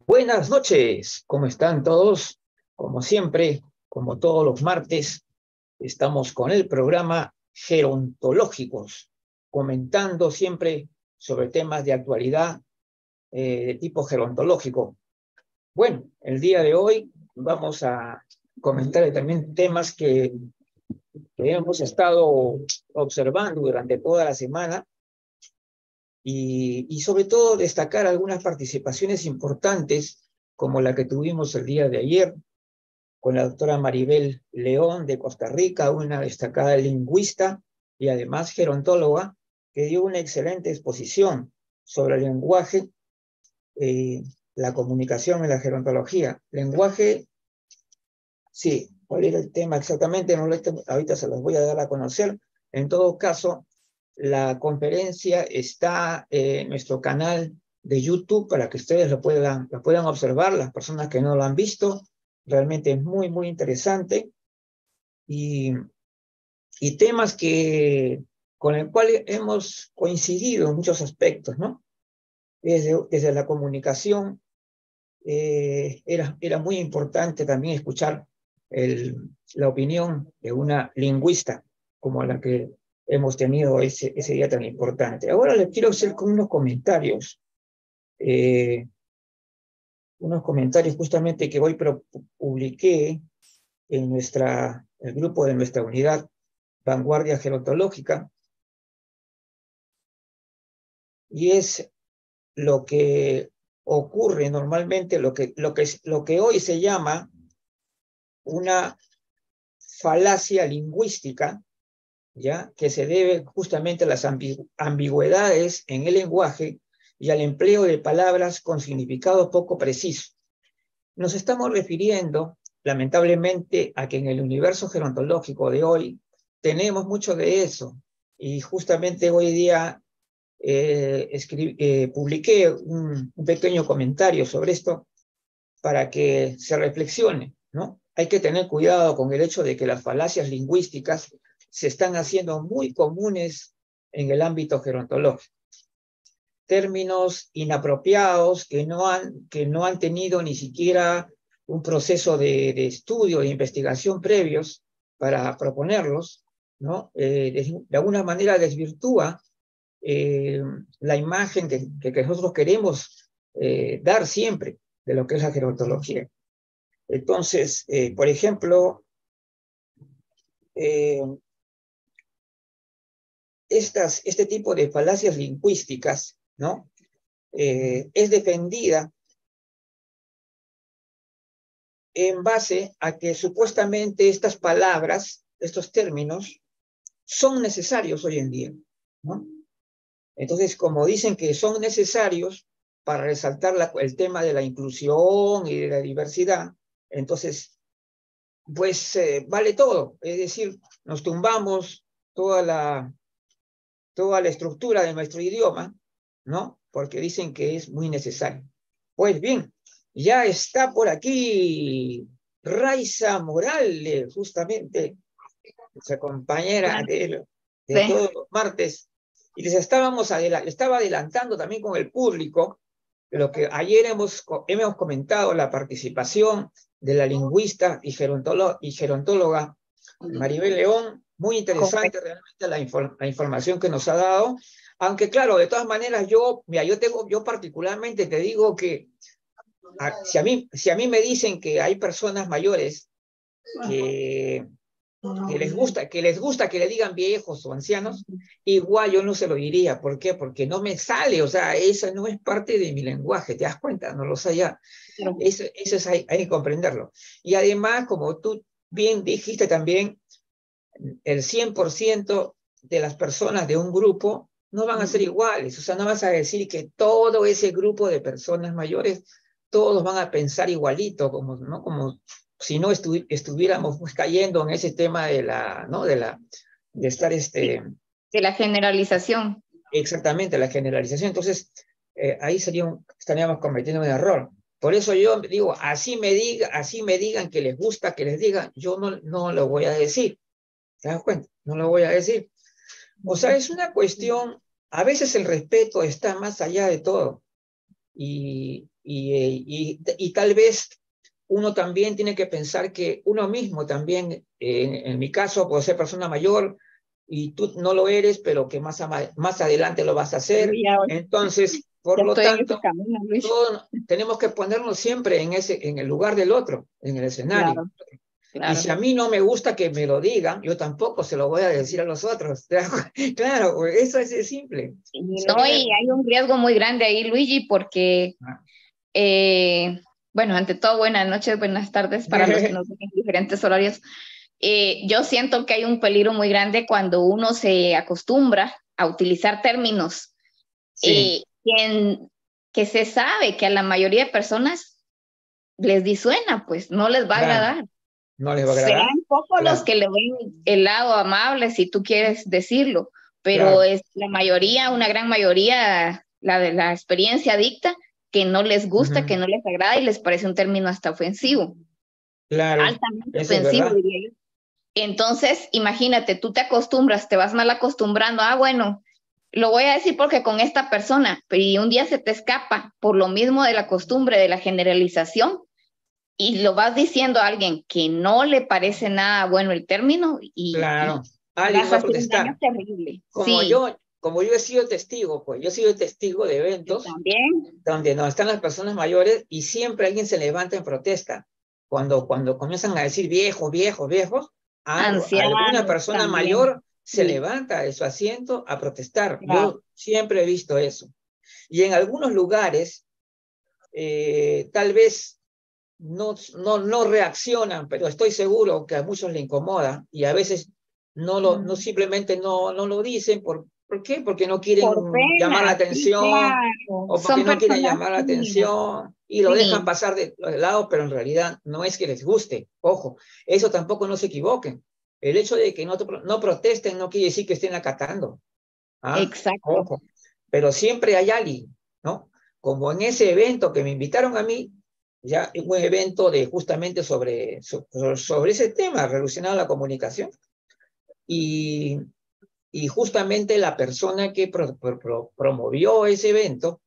Buenas noches, ¿cómo están todos? Como siempre, como todos los martes, estamos con el programa Gerontológicos, comentando siempre sobre temas de actualidad de tipo gerontológico. Bueno, el día de hoy vamos a comentar también temas que hemos estado observando durante toda la semana y sobre todo destacar algunas participaciones importantes como la que tuvimos el día de ayer con la doctora Maribel León de Costa Rica, una destacada lingüista y además gerontóloga, que dio una excelente exposición sobre el lenguaje, la comunicación en la gerontología. Lenguaje, sí, ¿cuál era el tema exactamente? No, ahorita se los voy a dar a conocer. En todo caso, la conferencia está en nuestro canal de YouTube para que ustedes lo puedan observar, las personas que no lo han visto. Realmente es muy, muy interesante. Y, y temas con el cual hemos coincidido en muchos aspectos, ¿no? Desde la comunicación, era muy importante también escuchar la opinión de una lingüista como la que hemos tenido ese día tan importante. Ahora les quiero hacer con eh, unos comentarios justamente que hoy publiqué en el grupo de nuestra unidad Vanguardia Gerontológica, y es lo que ocurre normalmente, lo que hoy se llama una falacia lingüística, ¿ya? Que se debe justamente a las ambigüedades en el lenguaje y al empleo de palabras con significado poco preciso. Nos estamos refiriendo, lamentablemente, a que en el universo gerontológico de hoy tenemos mucho de eso, y justamente hoy día publiqué un pequeño comentario sobre esto para que se reflexione, ¿no? Hay que tener cuidado con el hecho de que las falacias lingüísticas se están haciendo muy comunes en el ámbito gerontológico. Términos inapropiados que no han tenido ni siquiera un proceso de estudio, de investigación previos para proponerlos, ¿no? De alguna manera desvirtúa la imagen que nosotros queremos dar siempre de lo que es la gerontología. Entonces, por ejemplo, eh, este tipo de falacias lingüísticas, ¿no? Es defendida en base a que supuestamente estas palabras, estos términos, son necesarios hoy en día, ¿no? Entonces, como dicen que son necesarios para resaltar el tema de la inclusión y de la diversidad, entonces, pues vale todo. Es decir, nos tumbamos toda la estructura de nuestro idioma, ¿no? Porque dicen que es muy necesario. Pues bien, ya está por aquí Raiza Morales, justamente, nuestra compañera de Sí. todos los martes, y estaba adelantando también con el público lo que ayer hemos comentado, la participación de la lingüista y gerontóloga Maribel León. Muy interesante Correcto. realmente la información que nos ha dado, aunque claro, de todas maneras yo particularmente te digo que si a mí me dicen que hay personas mayores que que les gusta que le digan viejos o ancianos, igual yo no se lo diría. ¿Por qué? Porque no me sale, o sea, esa no es parte de mi lenguaje, ¿te das cuenta? No lo sé ya. Eso hay que comprenderlo. Y además, como tú bien dijiste también, el 100% de las personas de un grupo no van a ser iguales. O sea, no vas a decir que todo ese grupo de personas mayores, todos van a pensar igualito, como, ¿no? Como si no estuviéramos cayendo en ese tema ¿no? De estar De la generalización. exactamente la generalización. Entonces, ahí estaríamos cometiendo un error. Por eso yo digo, así me digan que les gusta que les digan, yo no lo voy a decir. ¿Te das cuenta? No lo voy a decir. O sea, es una cuestión, a veces el respeto está más allá de todo. y tal vez uno también tiene que pensar que uno mismo también, en mi caso, puedo ser persona mayor y tú no lo eres, pero que más adelante lo vas a hacer. Entonces, por ya lo estoy en ese tanto, camino, Luis. todos tenemos que ponernos siempre en el lugar del otro, en el escenario. Claro, Y claro. si a mí no me gusta que me lo digan, yo tampoco se lo voy a decir a los otros. Claro, eso es simple. Y O sea, no, y hay un riesgo muy grande ahí, Luigi, porque, bueno, ante todo, buenas noches, buenas tardes para los que nos ven en diferentes horarios. Yo siento que hay un peligro muy grande cuando uno se acostumbra a utilizar términos sí, que se sabe que a la mayoría de personas les disuena, pues no les va a claro, agradar. no les va a agradar. Serán pocos los Claro, que le ven el lado amable, si tú quieres decirlo, pero claro. es la mayoría, una gran mayoría, la de la experiencia dicta que no les gusta, que no les agrada y les parece un término hasta ofensivo, Claro, altamente eso es ofensivo, verdad. diría yo. Entonces, imagínate, tú te acostumbras, te vas mal acostumbrando, bueno, lo voy a decir porque con esta persona, y un día se te escapa por lo mismo de la costumbre, de la generalización, y lo vas diciendo a alguien que no le parece nada bueno el término Claro, y alguien vas a va a hacer un daño protestar. terrible. Como Sí, yo, como yo he sido testigo, pues yo he sido testigo de yo eventos también. donde no están las personas mayores y siempre alguien se levanta en protesta. Cuando comienzan a decir viejos, viejos, viejos, alguna Ancianos persona también. mayor se Sí, levanta de su asiento a protestar. claro. Yo siempre he visto eso. Y en algunos lugares, tal vez no reaccionan, pero estoy seguro que a muchos le incomoda y a veces no simplemente no lo dicen. ¿Por qué? Porque no quieren Por llamar la pena, sí, atención claro. o porque Son no quieren personas llamar la tímidas. atención y lo dejan Sí, pasar de lado, pero en realidad no es que les guste. Ojo, eso tampoco no se equivoquen. El hecho de que no protesten no quiere decir que estén acatando. ¿Ah? exacto. Ojo, pero siempre hay alguien, ¿no? Como en ese evento que me invitaron a mí, ya un evento de justamente sobre ese tema relacionado a la comunicación, y, y justamente la persona que promovió ese evento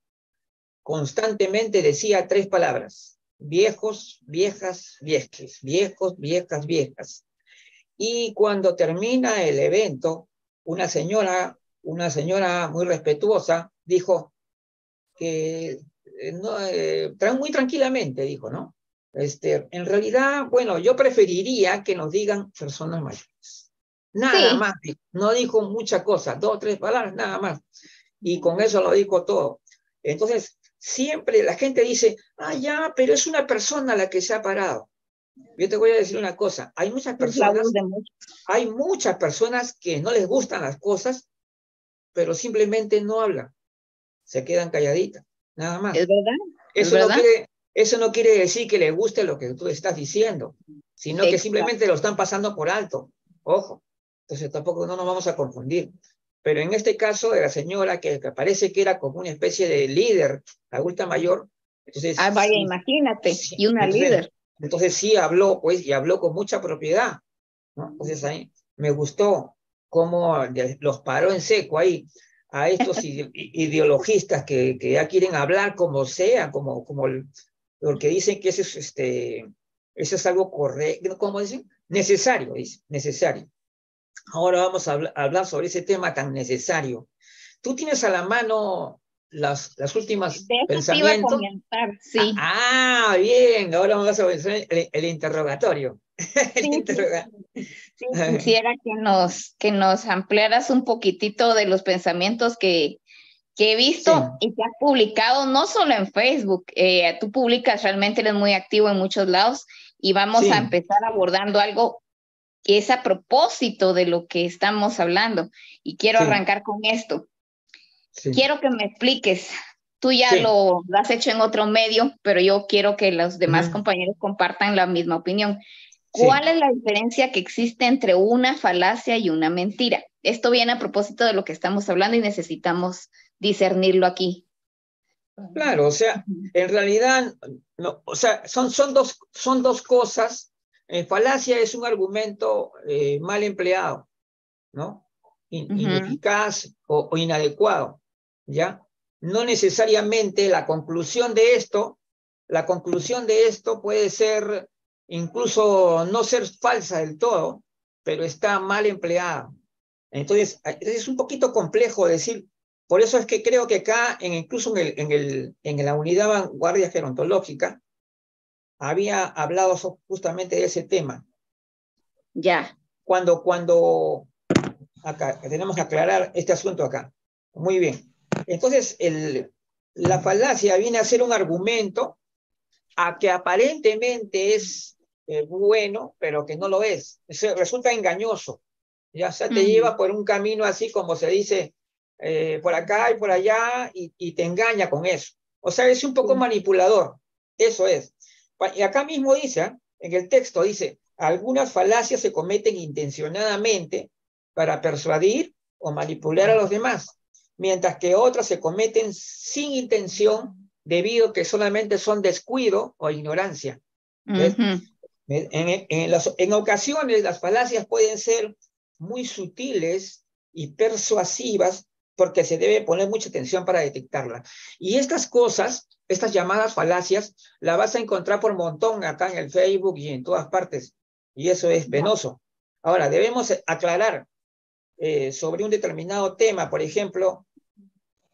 constantemente decía tres palabras: viejos, viejas, viejes, viejos, viejas, viejas. Y cuando termina el evento, una señora muy respetuosa dijo que no, muy tranquilamente dijo, ¿no? En realidad, bueno, yo preferiría que nos digan personas mayores. Nada Sí, más, no dijo mucha cosa, dos o tres palabras, nada más. Y con eso lo dijo todo. Entonces, siempre la gente dice, ya, pero es una persona la que se ha parado. Yo te voy a decir una cosa, es la voz de muchos. hay muchas personas que no les gustan las cosas, pero simplemente no hablan, se quedan calladitas, nada Es más. verdad, es Eso no verdad. quiere, eso no quiere decir que les guste lo que tú estás diciendo, sino que Exacto. simplemente lo están pasando por alto. Ojo, entonces tampoco no nos vamos a confundir. Pero en este caso de la señora que parece que era como una especie de líder, adulta mayor, entonces Vaya, imagínate. sí, Y una líder. entonces sí habló, pues, y habló con mucha propiedad, ¿no? Entonces ahí me gustó cómo los paró en seco ahí a estos ideologistas que ya quieren hablar como sea, porque dicen que eso es algo correcto, ¿cómo dicen? Necesario, dice, necesario. Ahora vamos a hablar sobre ese tema tan necesario. ¿Tú tienes a la mano las últimas De eso te iba a pensamientos? comentar, sí. Bien, ahora vamos a ver el interrogatorio. Sí, El sí, interrogatorio. sí, quisiera que nos ampliaras un poquitito de los pensamientos que he Sí, visto y que has publicado, no solo en Facebook, tú publicas, realmente eres muy activo en muchos lados y vamos a sí, empezar abordando algo que es a propósito de lo que estamos hablando. Y quiero sí, arrancar con esto. sí, Quiero que me expliques, tú ya sí. lo has hecho en otro medio, pero yo quiero que los demás Ujú, compañeros compartan la misma opinión. sí, ¿Cuál es la diferencia que existe entre una falacia y una mentira? Esto viene a propósito de lo que estamos hablando y necesitamos discernirlo aquí. claro, o sea, en realidad, no, o sea, son dos cosas. Falacia es un argumento mal empleado, ¿no? Ujú. Ineficaz o inadecuado, ¿ya? No necesariamente la conclusión de esto la conclusión de esto puede ser incluso no ser falsa del todo, pero está mal empleada. Entonces, es un poquito complejo decir, por eso es que creo que acá, incluso en la unidad vanguardia gerontológica, había hablado justamente de ese tema. Ya. Cuando acá, tenemos que aclarar este asunto acá. Muy bien. Entonces, la falacia viene a ser un argumento a que aparentemente es bueno, pero que no lo es. Resulta engañoso. Ya se te lleva por un camino así como se dice, por acá y por allá, y te engaña con eso. O sea, es un poco manipulador. Eso es. Y acá mismo dice, en el texto dice, algunas falacias se cometen intencionadamente para persuadir o manipular a los demás, mientras que otras se cometen sin intención debido a que solamente son descuido o ignorancia. En ocasiones las falacias pueden ser muy sutiles y persuasivas porque se debe poner mucha atención para detectarlas. Y estas cosas, estas llamadas falacias, las vas a encontrar por montón acá en el Facebook y en todas partes. Y eso es penoso. Ahora, debemos aclarar sobre un determinado tema, por ejemplo,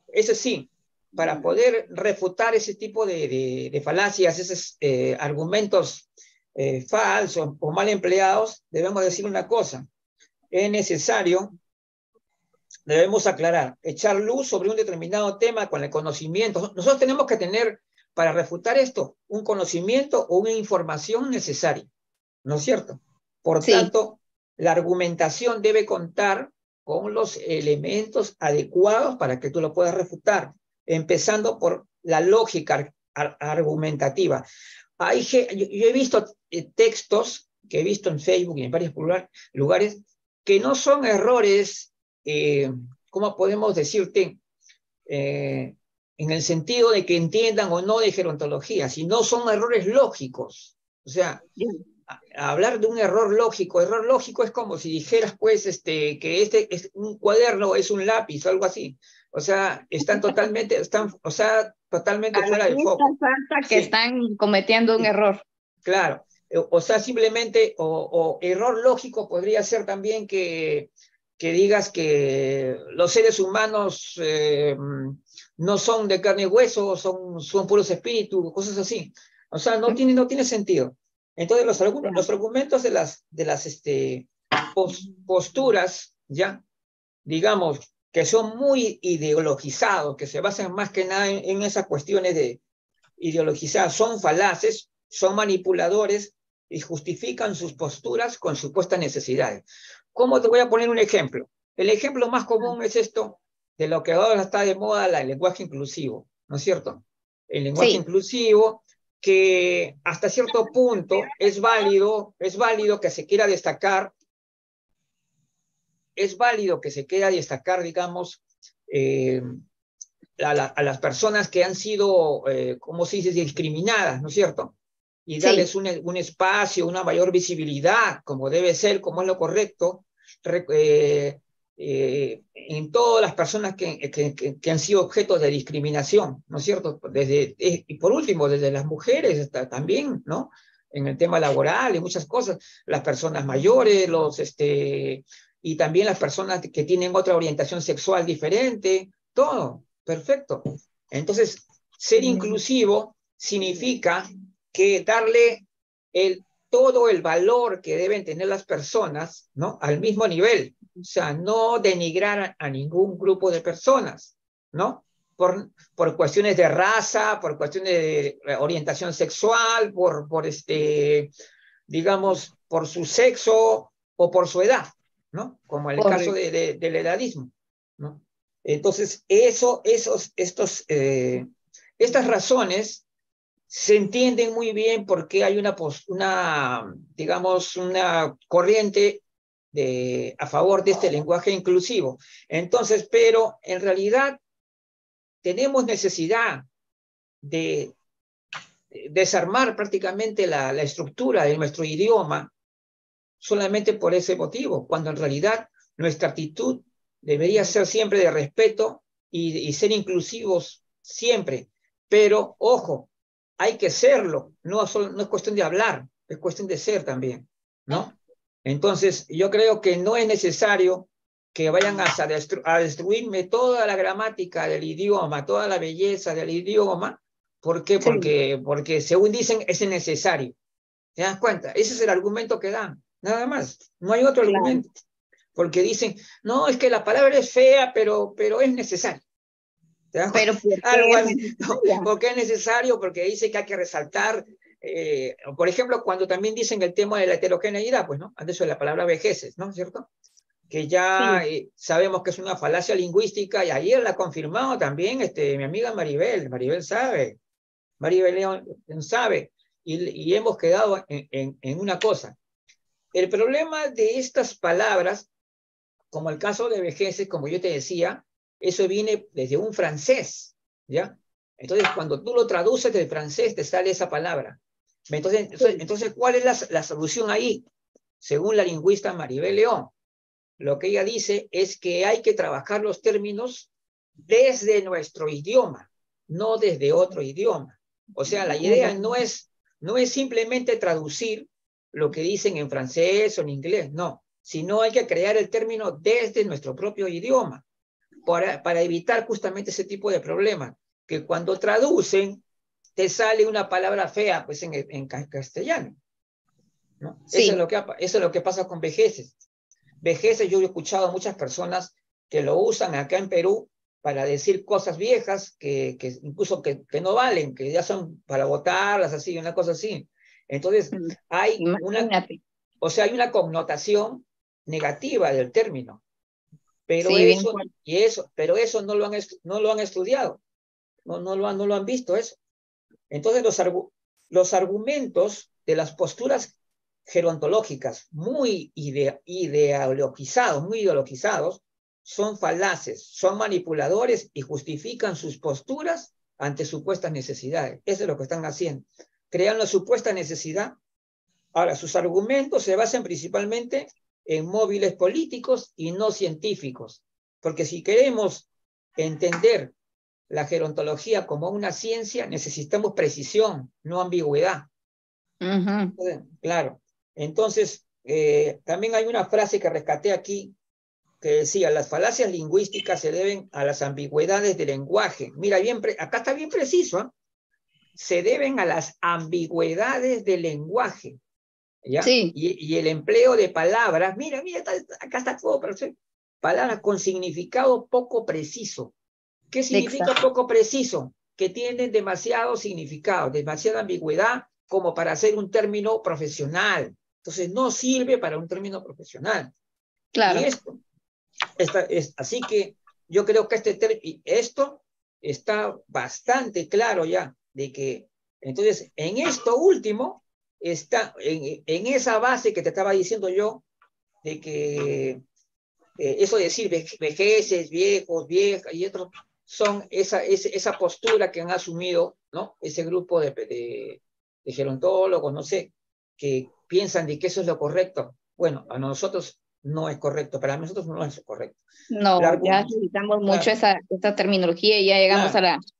eso sí, para poder refutar ese tipo de falacias, esos argumentos falsos o mal empleados, debemos decir una cosa. Es necesario, debemos aclarar, echar luz sobre un determinado tema con el conocimiento. Nosotros tenemos que tener, para refutar esto, un conocimiento o una información necesaria, ¿no es cierto? Por tanto, la argumentación debe contar con los elementos adecuados para que tú lo puedas refutar, empezando por la lógica argumentativa. Yo he visto textos que he visto en Facebook y en varios lugares que no son errores, ¿cómo podemos decirte? En el sentido de que entiendan o no de gerontología, sino son errores lógicos. O sea, hablar de un error lógico es como si dijeras, pues, que es un cuaderno es un lápiz o algo así. O sea, totalmente fuera del foco. Que están cometiendo un error. Claro. O sea, simplemente, o error lógico podría ser también que digas que los seres humanos no son de carne y hueso, son puros espíritus, cosas así. O sea, no tiene sentido. Entonces, los argumentos de las posturas, ya, digamos, que son muy ideologizados, que se basan más que nada en esas cuestiones de ideologizar, son falaces, son manipuladores y justifican sus posturas con supuestas necesidades. ¿Cómo te voy a poner un ejemplo? El ejemplo más común es esto de lo que ahora está de moda, el lenguaje inclusivo, ¿no es cierto? El lenguaje inclusivo que hasta cierto punto es válido que se quiera destacar, digamos, a las personas que han sido, ¿cómo se dice?, discriminadas, ¿no es cierto? Y darles un espacio, una mayor visibilidad, como debe ser, como es lo correcto, en todas las personas que han sido objetos de discriminación, ¿no es cierto? Y por último, desde las mujeres también, ¿no? En el tema laboral y muchas cosas, las personas mayores, y también las personas que tienen otra orientación sexual diferente, todo, perfecto. Entonces, ser inclusivo significa que darle todo el valor que deben tener las personas, ¿no?, al mismo nivel. O sea, no denigrar a ningún grupo de personas, ¿no? Por cuestiones de raza, por cuestiones de orientación sexual, digamos, por su sexo o por su edad, ¿no? Como en el caso del edadismo, ¿no? Entonces, estas razones se entienden muy bien porque hay digamos, una corriente a favor de este lenguaje inclusivo. Entonces, pero en realidad tenemos necesidad de desarmar prácticamente la estructura de nuestro idioma solamente por ese motivo, cuando en realidad nuestra actitud debería ser siempre de respeto y ser inclusivos siempre. Pero, ojo, hay que serlo, no es cuestión de hablar, es cuestión de ser también, ¿no? Entonces, yo creo que no es necesario que vayan a destruirme toda la gramática del idioma, toda la belleza del idioma. ¿Por qué? Sí. Porque según dicen, es necesario. ¿Te das cuenta? Ese es el argumento que dan, nada más. No hay otro Claro. argumento. Porque dicen, no, es que la palabra es fea, pero es necesaria. ¿Te das Pero cuenta? ¿por Algo qué es así. No, necesaria? porque es necesario, porque dice que hay que resaltar. Por ejemplo, cuando también dicen el tema de la heterogeneidad, pues, ¿no? Antes de la palabra vejeces, ¿no? ¿Cierto? Que ya Sí. sabemos que es una falacia lingüística, y ayer la ha confirmado también mi amiga Maribel sabe, Maribel León sabe, y hemos quedado en una cosa. El problema de estas palabras, como el caso de vejeces, como yo te decía, eso viene desde un francés, ¿ya? Entonces, cuando tú lo traduces del francés, te sale esa palabra. Sí. Entonces ¿cuál es la solución ahí? Según la lingüista Maribel León, lo que ella dice es que hay que trabajar los términos desde nuestro idioma, no desde otro idioma. O sea, la idea no es simplemente traducir lo que dicen en francés o en inglés, no, sino hay que crear el término desde nuestro propio idioma para evitar justamente ese tipo de problemas, que cuando traducen te sale una palabra fea pues en castellano, ¿no? Sí. Eso es lo que pasa con vejeces. Vejeces, yo he escuchado a muchas personas que lo usan acá en Perú para decir cosas viejas que incluso que no valen, que ya son para botarlas, así, una cosa así. Entonces, Imagínate. hay una connotación negativa del término, pero Sí, bien fuerte. eso no lo han estudiado, no lo han visto eso. Entonces, los argumentos de las posturas gerontológicas muy ideologizados, son falaces, son manipuladores y justifican sus posturas ante supuestas necesidades. Eso es lo que están haciendo. Crean la supuesta necesidad. Ahora, sus argumentos se basan principalmente en móviles políticos y no científicos. Porque si queremos entender la gerontología como una ciencia, necesitamos precisión, no ambigüedad. Ujú. Claro. Entonces, también hay una frase que rescaté aquí que decía, las falacias lingüísticas se deben a las ambigüedades del lenguaje. Mira, acá está bien preciso, ¿eh? Se deben a las ambigüedades del lenguaje, ¿ya? Sí, Y el empleo de palabras, mira, acá está todo perfecto. Palabras con significado poco preciso. ¿Qué significa exacto. poco preciso? Que tienen demasiado significado, demasiada ambigüedad como para ser un término profesional. Entonces no sirve para un término profesional. Y Claro. así que yo creo que esto está bastante claro ya, de que entonces en esto último está en esa base que te estaba diciendo yo, de que eso de decir vejeces, viejos, viejas y otros, son esa postura que han asumido, ¿no? Ese grupo de gerontólogos, no sé, que piensan de que eso es lo correcto. Bueno, a nosotros no es correcto, para nosotros no es correcto. No, ya necesitamos mucho Claro, esa terminología y ya llegamos a claro. la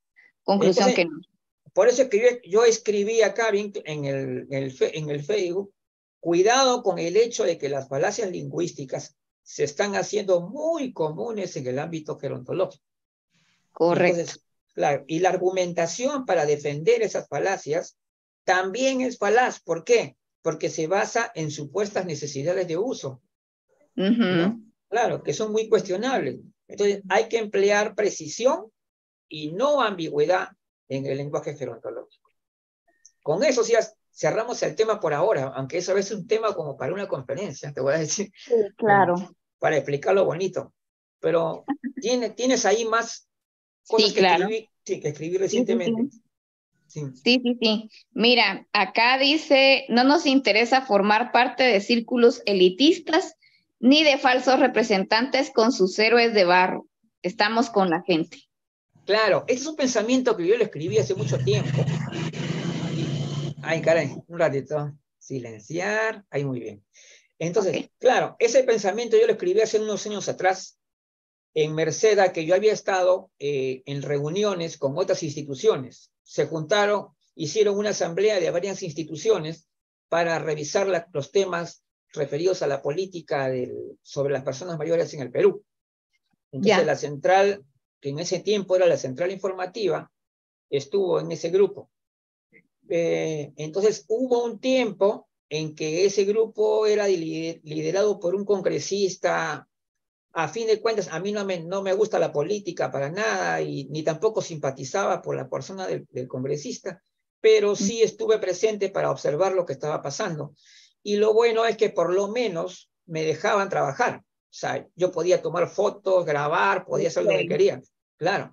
conclusión Entonces, que no. por eso es que yo escribí acá bien en el Facebook, cuidado con el hecho de que las falacias lingüísticas se están haciendo muy comunes en el ámbito gerontológico. Y Correcto. entonces, claro, y la argumentación para defender esas falacias también es falaz. ¿Por qué? Porque se basa en supuestas necesidades de uso, ¿no? Ujú. Claro, que son muy cuestionables. Entonces, hay que emplear precisión y no ambigüedad en el lenguaje gerontológico. Con eso sí cerramos el tema por ahora, aunque eso es un tema como para una conferencia, te voy a decir, Sí, claro. para explicarlo bonito. Pero tienes ahí más cosas Sí, claro. que escribí Sí, sí, recientemente. sí. Sí, Sí, sí, sí. Mira, acá dice, no nos interesa formar parte de círculos elitistas ni de falsos representantes con sus héroes de barro. Estamos con la gente. claro, este es un pensamiento que yo lo escribí hace mucho tiempo. Ay, caray, un ratito. Silenciar. Ahí muy bien. Ok. Entonces, claro, ese pensamiento yo lo escribí hace unos años atrás en Merced, que yo había estado en reuniones con otras instituciones. Se juntaron hicieron una asamblea de varias instituciones para revisar los temas referidos a la política sobre las personas mayores en el Perú. Entonces la central, que en ese tiempo era la central informativa, estuvo en ese grupo. Entonces hubo un tiempo en que ese grupo era liderado por un congresista. A fin de cuentas, a mí no me gusta la política para nada, ni tampoco simpatizaba por la persona del congresista, pero sí estuve presente para observar lo que estaba pasando. Y lo bueno es que por lo menos me dejaban trabajar. O sea, yo podía tomar fotos, grabar, podía hacer lo que quería, claro.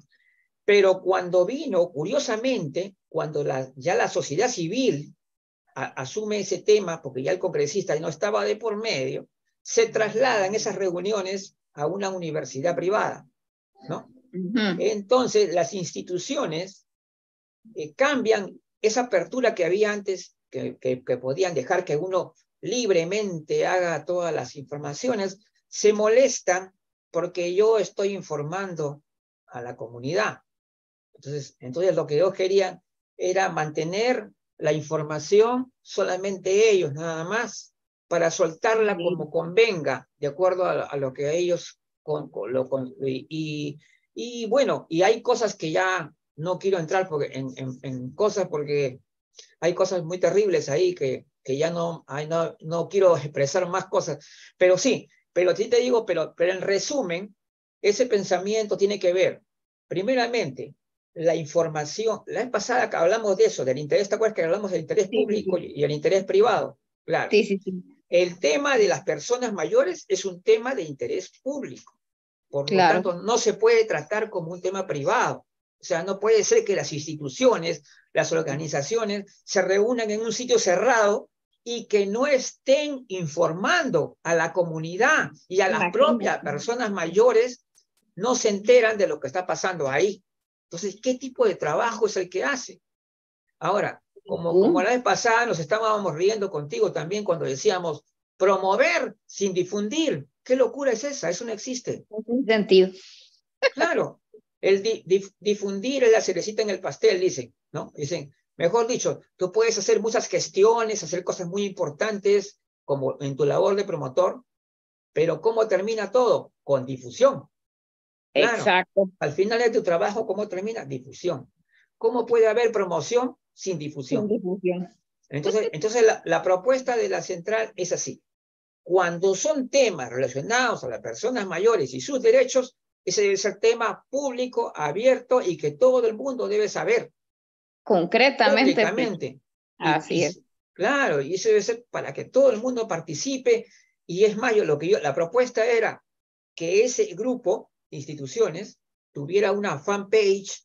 Pero cuando vino, curiosamente, cuando ya la sociedad civil asume ese tema, porque ya el congresista no estaba de por medio, se trasladan esas reuniones a una universidad privada, ¿no? Entonces, las instituciones cambian esa apertura que había antes, que podían dejar que uno libremente haga todas las informaciones, se molestan porque yo estoy informando a la comunidad. Entonces lo que ellos querían era mantener la información solamente ellos, nada más, para soltarla como convenga, de acuerdo a lo que ellos... Y bueno, y hay cosas que ya no quiero entrar en cosas, porque hay cosas muy terribles ahí que ya no quiero expresar más cosas, pero sí te digo, pero en resumen, ese pensamiento tiene que ver, primeramente, la información. La vez pasada que hablamos de eso, del interés, ¿te acuerdas que hablamos del interés público y el interés privado? Claro. Sí. El tema de las personas mayores es un tema de interés público. Por lo tanto, no se puede tratar como un tema privado. O sea, no puede ser que las instituciones, las organizaciones, se reúnan en un sitio cerrado y que no estén informando a la comunidad y a las propias personas mayores, no se enteran de lo que está pasando ahí. Entonces, ¿qué tipo de trabajo es el que hace? Ahora, como la vez pasada nos estábamos riendo contigo también cuando decíamos promover sin difundir. ¿Qué locura es esa? Eso no existe. No tiene sentido. Claro, el difundir es la cerecita en el pastel, dicen, ¿no? Dicen, mejor dicho, tú puedes hacer muchas gestiones, hacer cosas muy importantes, como en tu labor de promotor, pero ¿cómo termina todo? Con difusión. Claro, exacto. Al final de tu trabajo, ¿cómo termina? Difusión. ¿Cómo puede haber promoción sin difusión? Sin difusión. Entonces la propuesta de la central es así. Cuando son temas relacionados a las personas mayores y sus derechos, ese debe ser tema público, abierto y que todo el mundo debe saber. Concretamente. Públicamente. Así es. Claro, y eso debe ser para que todo el mundo participe. Y es más, la propuesta era que ese grupo de instituciones tuviera una fanpage,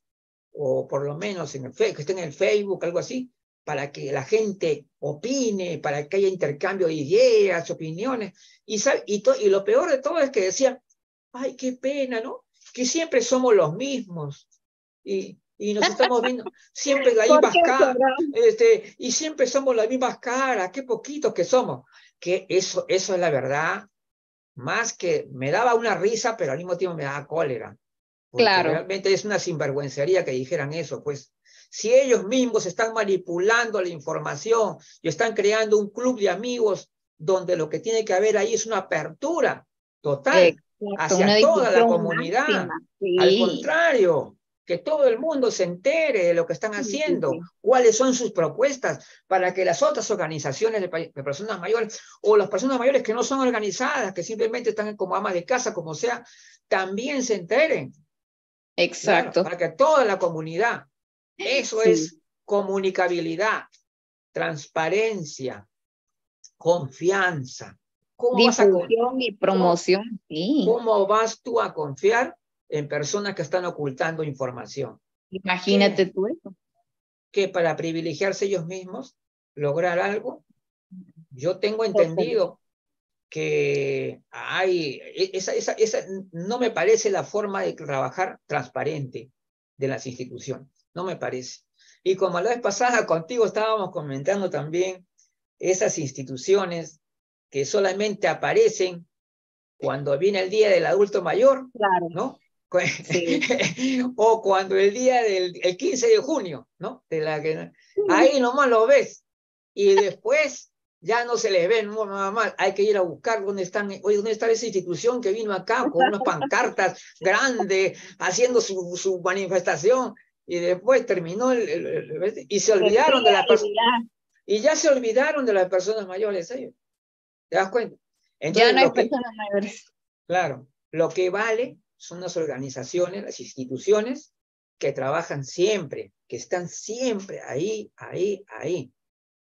o por lo menos que esté en el Facebook, algo así, para que la gente opine, para que haya intercambio de ideas, opiniones. Y lo peor de todo es que decían, ay, qué pena, ¿no? Que siempre somos los mismos. Y nos estamos viendo siempre las mismas caras, y siempre somos las mismas caras, qué poquitos que somos. Que eso es la verdad, más que me daba una risa, pero al mismo tiempo me daba cólera. Porque realmente es una sinvergüencería que dijeran eso, pues. Si ellos mismos están manipulando la información y están creando un club de amigos donde lo que tiene que haber ahí es una apertura total hacia toda la comunidad. Sí. Al contrario, que todo el mundo se entere de lo que están haciendo, cuáles son sus propuestas, para que las otras organizaciones de personas mayores, o las personas mayores que no son organizadas, que simplemente están como amas de casa, como sea, también se enteren. Exacto. Claro, para que toda la comunidad. Eso es comunicabilidad, transparencia, confianza. Difusión y promoción, ¿Cómo vas tú a confiar en personas que están ocultando información? Imagínate tú eso. Que para privilegiarse ellos mismos, lograr algo. Yo tengo entendido que esa no me parece la forma de trabajar transparente de las instituciones. No me parece. Y como la vez pasada contigo estábamos comentando también esas instituciones que solamente aparecen cuando viene el día del adulto mayor, ¿no? Sí. O cuando el día el 15 de junio, ¿no? Ahí nomás lo ves. Y después ya no se les ve nada más. Hay que ir a buscar dónde están. Oye, ¿dónde está esa institución que vino acá con unas pancartas grandes haciendo su manifestación? Y después terminó y se olvidaron de las personas. Y ya se olvidaron de las personas mayores ellos. ¿Te das cuenta? Ya Entonces, no hay personas mayores. claro, lo que vale son las organizaciones, las instituciones que trabajan siempre, que están siempre ahí,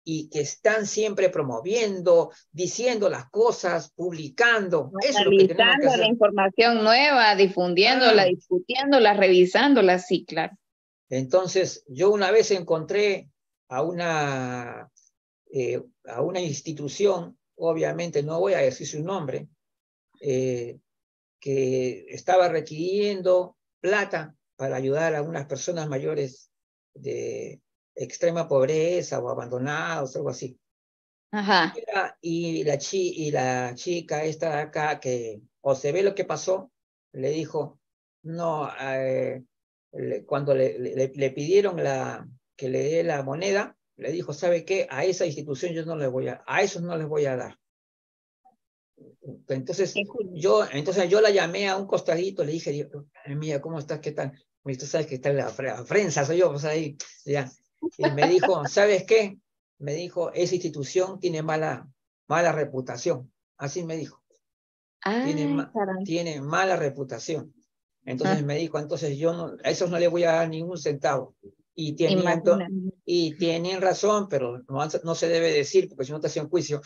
y que están siempre promoviendo, diciendo las cosas, publicando. Eso es lo que tenemos que Analizando la hacer. información nueva, difundiéndola, Ah, discutiéndola, revisándola, sí, claro. entonces, yo una vez encontré a una institución, obviamente no voy a decir su nombre, que estaba requiriendo plata para ayudar a unas personas mayores de extrema pobreza o abandonados, algo así. Ajá. Y la chica esta de acá, que o se ve lo que pasó, le dijo, no, cuando le pidieron que le dé la moneda, le dijo, ¿sabe qué? A esa institución yo no les voy a esos no les voy a dar. Entonces yo la llamé a un costadito, le dije, mía, ¿cómo estás? ¿Qué tal? Y tú sabes que está la prensa, soy yo, pues ahí, ya. Y me dijo, ¿sabes qué? Me dijo, esa institución tiene mala reputación. Así me dijo, Ay, caramba. tiene mala reputación. Entonces Ah, me dijo, entonces yo no, a esos no le voy a dar ningún centavo. Y tenían, imagínate. y tienen razón, pero no se debe decir, porque si no te hacen juicio.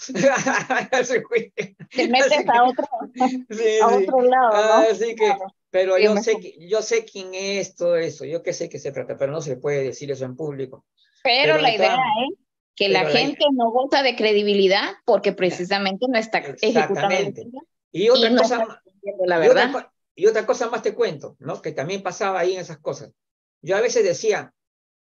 Te metes Así que, sí, a sí. otro lado, ¿no? Así que, Claro. pero Sí, mejor. yo sé quién es todo eso, yo que sé que se trata, pero no se puede decir eso en público. Pero Pero la de idea todas, es que la pero la, gente no goza de credibilidad porque precisamente no está ejecutando la exactamente. ley Y y otra no cosa, está diciendo la y otra, verdad. y otra cosa más te cuento, ¿no? Que también pasaba ahí en esas cosas. Yo a veces decía,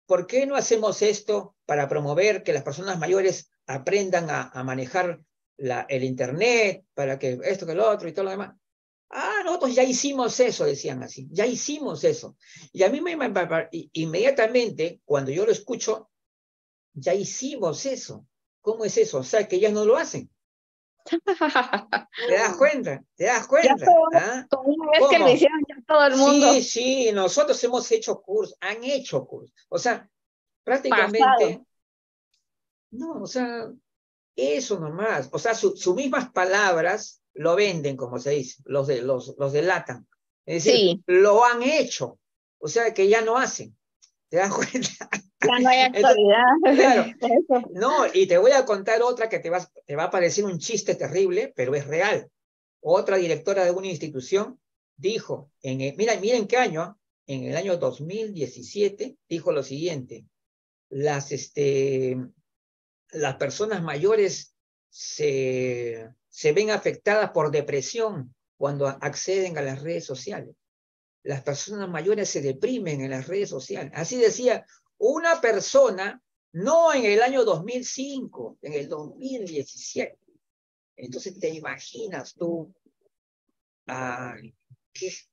¿por qué no hacemos esto para promover que las personas mayores aprendan a manejar el Internet, para que esto, que lo otro y todo lo demás? Ah, nosotros ya hicimos eso, decían así, ya hicimos eso. Y a mí inmediatamente, cuando yo lo escucho, ya hicimos eso. ¿Cómo es eso? O sea, que ellas no lo hacen. ¿Te das cuenta? ¿Te das Ya cuenta? todo, ¿Ah? con una vez que lo ¿Cómo? hicieron ya todo el Sí, mundo sí, nosotros hemos hecho cursos, han hecho cursos. O sea, pasado. prácticamente, no, o sea, eso nomás. O sea, sus mismas palabras lo venden, como se dice, los delatan. Es decir, Sí, lo han hecho. O sea, que ya no hacen. ¿Te das cuenta? ya no hay Entonces, actualidad. claro, Eso. no, y te voy a contar otra que te va a parecer un chiste terrible, pero es real. Otra directora de una institución dijo, miren qué año, en el año 2017, dijo lo siguiente, las personas mayores se ven afectadas por depresión cuando acceden a las redes sociales. Las personas mayores se deprimen en las redes sociales. Así decía una persona, no en el año 2005, en el 2017. Entonces te imaginas tú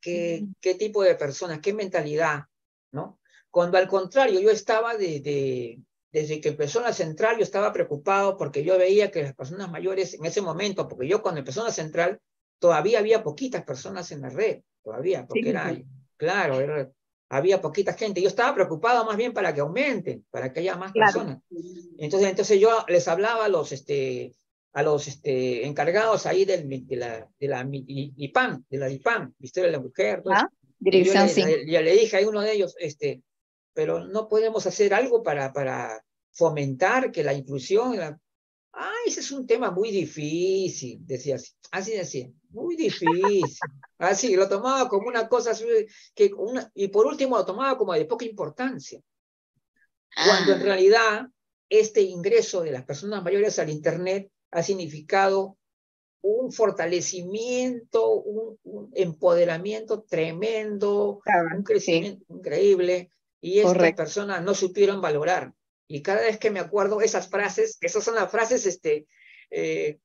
qué tipo de personas, qué mentalidad, ¿no? Cuando al contrario, yo estaba desde que empezó la central, yo estaba preocupado porque yo veía que las personas mayores en ese momento, porque yo cuando empezó la central, todavía había poquitas personas en la red, todavía, porque Sí, sí, claro, había poquita gente. Yo estaba preocupado más bien para que aumenten, para que haya más claro. personas. Entonces yo les hablaba a los encargados ahí de la DIPAM, Ministerio de la Mujer, todo eso. ¿Ah? Y yo Dirección le, sí. le, le dije a uno de ellos, pero no podemos hacer algo para fomentar que la inclusión, ese es un tema muy difícil, decía así decía, muy difícil. Así, lo tomaba como una cosa, y por último lo tomaba como de poca importancia, cuando en Ah, realidad este ingreso de las personas mayores al Internet ha significado un fortalecimiento, un empoderamiento tremendo, un claro, sí, crecimiento increíble, y estas correcto. personas no supieron valorar. Y cada vez que me acuerdo esas frases, esas son las frases,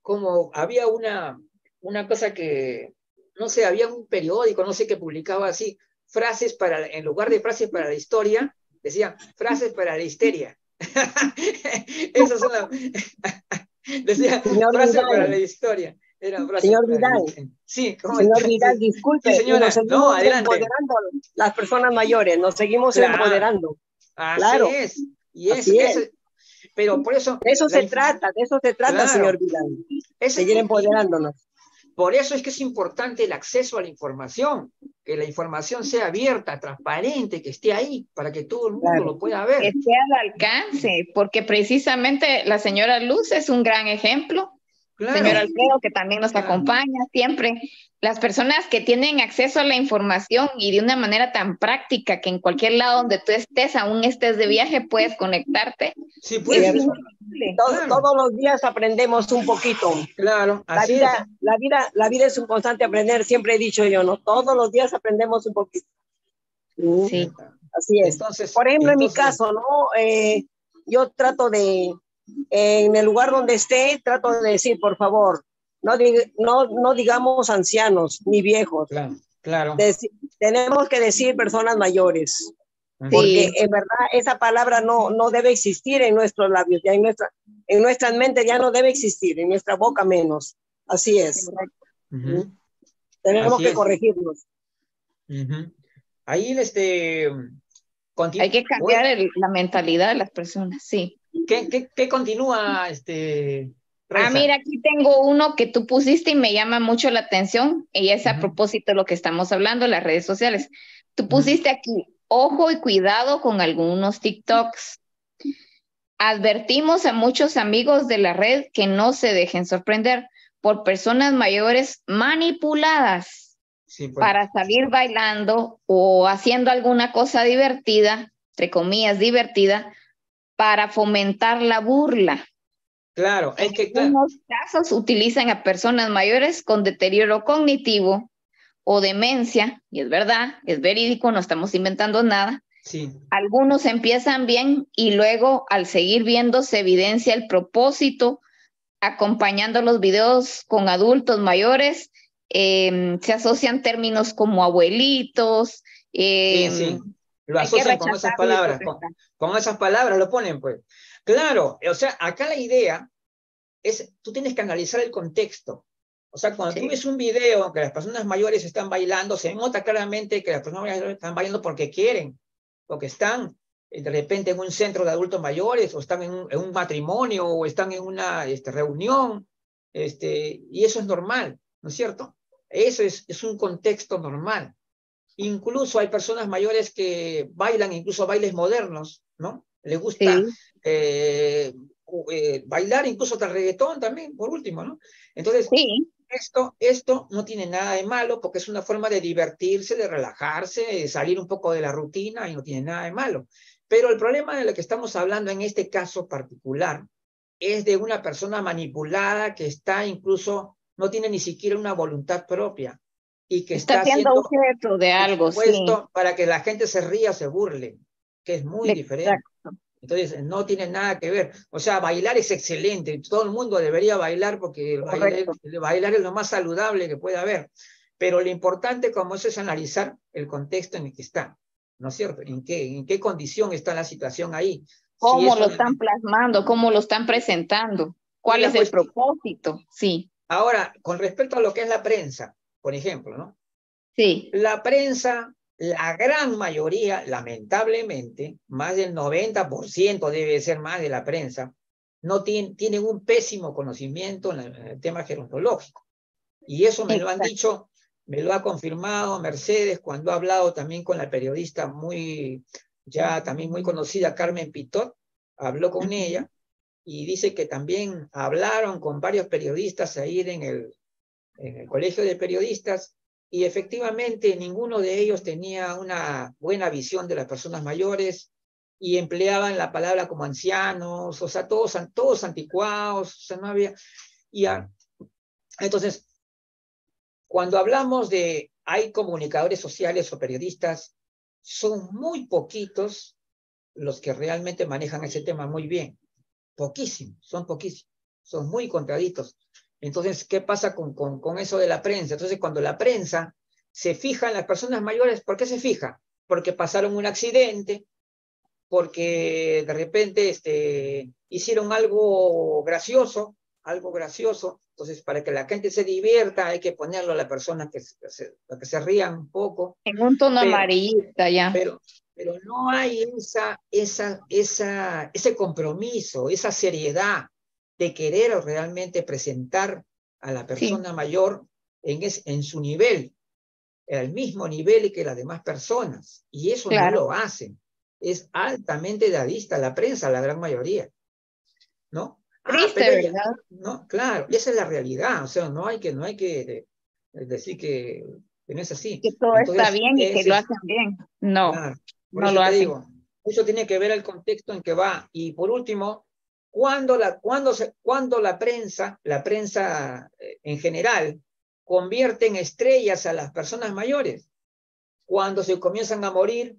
como había una cosa que, no sé, había un periódico, no sé, que publicaba así, frases para, en lugar de frases para la historia, decía frases para la histeria. Esas son las... decía Señor frases para Vidal, la historia. Eran frases señor para la Vidal, historia. Sí, ¿cómo señor está? Vidal, Sí, sí, disculpe, y nos señora. No, seguimos adelante. empoderando las personas mayores, nos seguimos Claro, empoderando. así Claro, es. Y así es. pero por eso, De eso se trata, claro, señor Vidal, ese, seguir empoderándonos. por eso es que es importante el acceso a la información, que la información sea abierta, transparente, que esté ahí para que todo el mundo Claro. lo pueda Que ver. esté al alcance, porque precisamente la señora Luz es un gran ejemplo. Claro, Señor Alfredo, que también nos claro. acompaña siempre. Las personas que tienen acceso a la información y de una manera tan práctica que en cualquier lado donde tú estés, aún estés de viaje, puedes conectarte. Sí, Es pues, increíble. claro, Todos los días aprendemos un poquito. claro, así es. La vida es un constante aprender, siempre he dicho yo, ¿no? Todos los días aprendemos un poquito. Sí. Así es. Entonces, Por ejemplo, en mi caso, ¿no? Yo trato de, en el lugar donde esté, trato de decir, por favor, no digamos ancianos ni viejos. claro, claro. Tenemos que decir personas mayores. Porque Sí. en verdad esa palabra no debe existir en nuestros labios, ya en nuestras mentes ya no debe existir, en nuestra boca menos. Así es. Tenemos Así que es. corregirnos. Ahí, Hay que cambiar la mentalidad de las personas, sí. ¿Qué continúa, Raiza? Mira, aquí tengo uno que tú pusiste y me llama mucho la atención, y es a propósito de lo que estamos hablando en las redes sociales. Tú pusiste aquí, ojo y cuidado con algunos TikToks. Advertimos a muchos amigos de la red que no se dejen sorprender por personas mayores manipuladas sí, pues. para salir bailando o haciendo alguna cosa divertida, entre comillas, divertida, para fomentar la burla. Claro, En algunos casos utilizan a personas mayores con deterioro cognitivo o demencia, y es verdad, es verídico, no estamos inventando nada. Sí. Algunos empiezan bien y luego al seguir viendo se evidencia el propósito, acompañando los videos con adultos mayores, se asocian términos como abuelitos. Sí. Lo Hay que asocian con esas rechazarlo y palabras, protestar. con esas palabras lo ponen, pues. Claro, o sea, acá la idea es, tú tienes que analizar el contexto. O sea, cuando tú ves un video que las personas mayores están bailando, se nota claramente que las personas mayores están bailando porque quieren, porque están de repente en un centro de adultos mayores, o están en un matrimonio, o están en una reunión, y eso es normal, ¿no es cierto? Eso es un contexto normal. Incluso hay personas mayores que bailan, incluso bailes modernos, ¿no? Les gusta bailar, incluso hasta el reggaetón también, por último, ¿no? Entonces, esto no tiene nada de malo porque es una forma de divertirse, de relajarse, de salir un poco de la rutina y no tiene nada de malo. Pero el problema de lo que estamos hablando en este caso particular es de una persona manipulada que está incluso, no tiene ni siquiera una voluntad propia y que está siendo objeto de algo, expuesto para que la gente se ría, se burle, que es muy diferente. Entonces, no tiene nada que ver. O sea, bailar es excelente. Todo el mundo debería bailar porque el bailar es lo más saludable que puede haber. Pero lo importante, como eso, es analizar el contexto en el que está, ¿no es cierto? ¿En qué condición está la situación ahí? ¿Cómo lo están plasmando? ¿Cómo lo están presentando? ¿Cuál es el propósito? Sí. Ahora, con respecto a lo que es la prensa, por ejemplo, ¿no? Sí. La prensa, la gran mayoría, lamentablemente, más del 90% debe ser más de la prensa, no tienen un pésimo conocimiento en el tema gerontológico. Y eso me lo han dicho, me lo ha confirmado Mercedes cuando ha hablado también con la periodista ya también muy conocida, Carmen Pitot, habló con ella y dice que también hablaron con varios periodistas ahí en el colegio de periodistas y efectivamente ninguno de ellos tenía una buena visión de las personas mayores y empleaban la palabra como ancianos, o sea, todos anticuados, o sea, no había... Entonces, cuando hablamos de hay comunicadores sociales o periodistas, son muy poquitos los que realmente manejan ese tema muy bien. Poquísimos, son muy contraditos. Entonces, ¿qué pasa con eso de la prensa? Entonces, cuando la prensa se fija en las personas mayores. ¿Por qué se fija? Porque pasaron un accidente, porque de repente hicieron algo gracioso, entonces para que la gente se divierta hay que ponerlo a la persona que se rían un poco. En un tono pero, amarillista ya. Pero no hay ese compromiso, esa seriedad de querer realmente presentar a la persona mayor en su nivel, al mismo nivel que las demás personas, y eso no lo hacen. Es altamente dadista la prensa, la gran mayoría, ¿no? Triste, ¿verdad? No, claro, esa es la realidad, o sea, no hay que decir que no es así. Que todo Entonces, está bien y que lo hacen bien. No, claro, por no eso lo te hacen. digo, eso tiene que ver el contexto en que va. Y por último, cuando la prensa en general convierte en estrellas a las personas mayores, cuando se comienzan a morir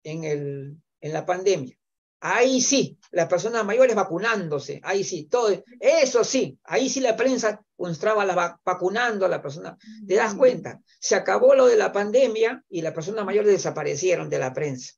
en la pandemia. Ahí sí, las personas mayores vacunándose, ahí sí, todo, eso sí, ahí sí la prensa mostraba vacunando a la persona. ¿Te das cuenta? Se acabó lo de la pandemia y las personas mayores desaparecieron de la prensa.